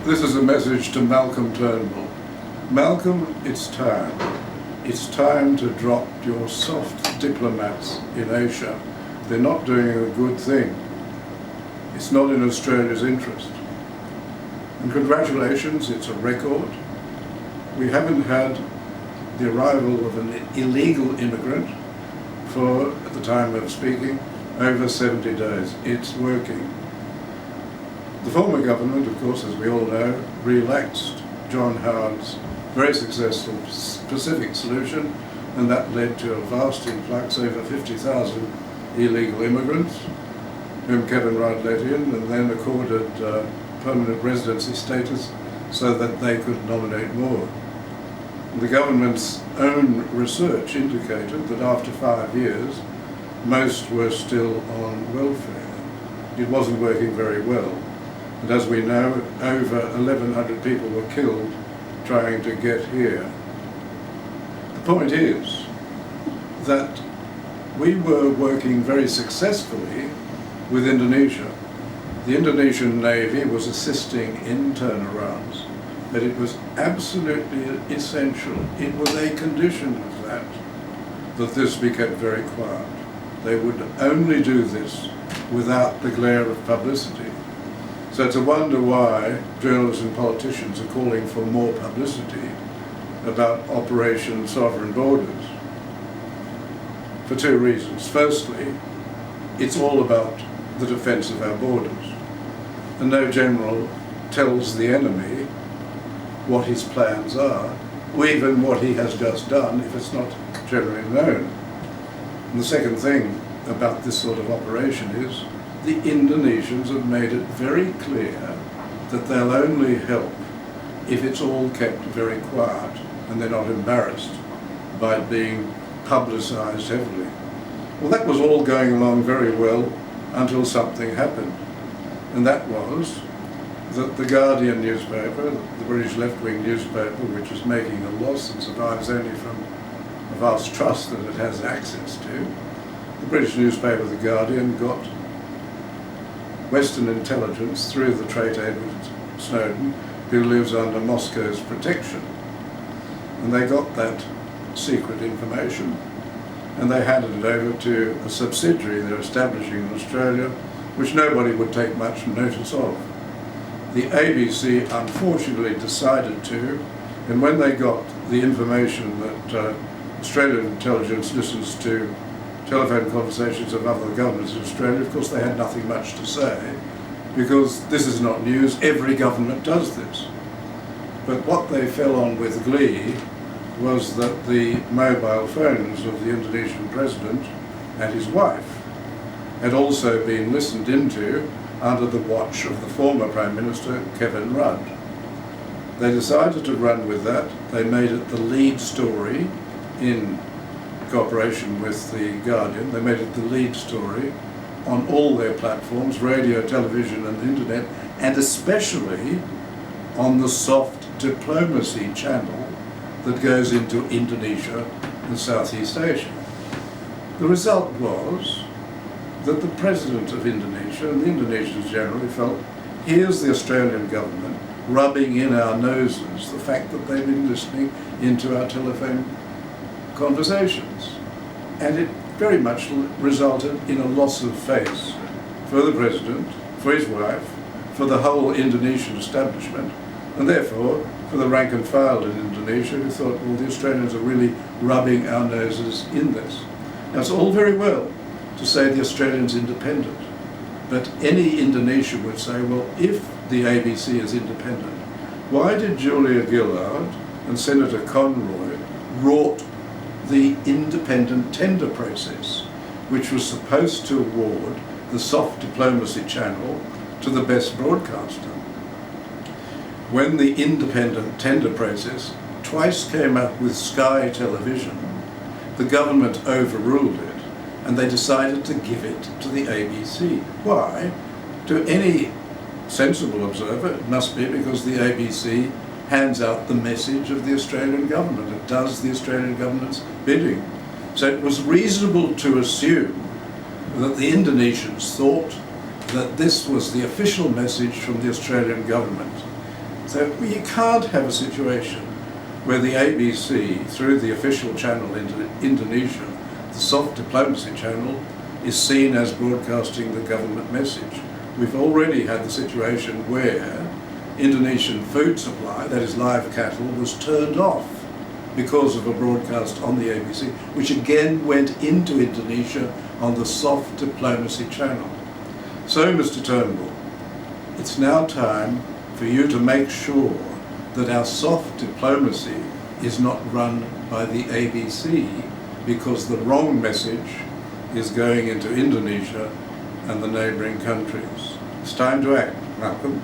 This is a message to Malcolm Turnbull. Malcolm, it's time. It's time to drop your soft diplomats in Asia. They're not doing a good thing. It's not in Australia's interest. And congratulations, it's a record. We haven't had the arrival of an illegal immigrant for, at the time of speaking, over 70 days. It's working. The former government, of course, as we all know, relaxed John Howard's very successful Pacific solution, and that led to a vast influx, over 50,000 illegal immigrants, whom Kevin Rudd let in, and then accorded permanent residency status so that they could nominate more. The government's own research indicated that after 5 years, most were still on welfare. It wasn't working very well. And as we know, over 1,100 people were killed trying to get here. The point is that we were working very successfully with Indonesia. The Indonesian Navy was assisting in turnarounds, but it was absolutely essential. It was a condition of that this be kept very quiet. They would only do this without the glare of publicity. So it's a wonder why journalists and politicians are calling for more publicity about Operation Sovereign Borders. For two reasons. Firstly, it's all about the defence of our borders. And no general tells the enemy what his plans are, or even what he has just done, if it's not generally known. And the second thing about this sort of operation is the Indonesians have made it very clear that they'll only help if it's all kept very quiet and they're not embarrassed by it being publicised heavily. Well, that was all going along very well until something happened, and that was that the Guardian newspaper, the British left-wing newspaper, which is making a loss and survives only from a vast trust that it has access to, the British newspaper, The Guardian, got Western intelligence through the traitor Edward Snowden, who lives under Moscow's protection. And they got that secret information and they handed it over to a subsidiary they're establishing in Australia, which nobody would take much notice of. The ABC unfortunately decided to, and when they got the information that Australian intelligence listens to telephone conversations of other governments in Australia, of course they had nothing much to say, because this is not news, every government does this. But what they fell on with glee was that the mobile phones of the Indonesian President and his wife had also been listened into under the watch of the former Prime Minister, Kevin Rudd. They decided to run with that. They made it the lead story in cooperation with The Guardian. They made it the lead story on all their platforms, radio, television and the internet, and especially on the soft diplomacy channel that goes into Indonesia and Southeast Asia. The result was that the President of Indonesia and the Indonesians generally felt, here's the Australian government rubbing in our noses the fact that they've been listening into our telephone conversations. And it very much resulted in a loss of face for the President, for his wife, for the whole Indonesian establishment, and therefore for the rank and file in Indonesia who thought, well, the Australians are really rubbing our noses in this. Now, it's all very well to say the Australians independent, but any Indonesian would say, well, if the ABC is independent, why did Julia Gillard and Senator Conroy rort the independent tender process, which was supposed to award the soft diplomacy channel to the best broadcaster? When the independent tender process twice came up with Sky Television, the government overruled it and they decided to give it to the ABC. Why? To any sensible observer, it must be because the ABC hands out the message of the Australian government. It does the Australian government's bidding. So it was reasonable to assume that the Indonesians thought that this was the official message from the Australian government. So you can't have a situation where the ABC, through the official channel into Indonesia, the soft diplomacy channel, is seen as broadcasting the government message. We've already had the situation where Indonesian food supply, that is live cattle, was turned off because of a broadcast on the ABC, which again went into Indonesia on the soft diplomacy channel. So, Mr. Turnbull, it's now time for you to make sure that our soft diplomacy is not run by the ABC, because the wrong message is going into Indonesia and the neighbouring countries. It's time to act, Malcolm.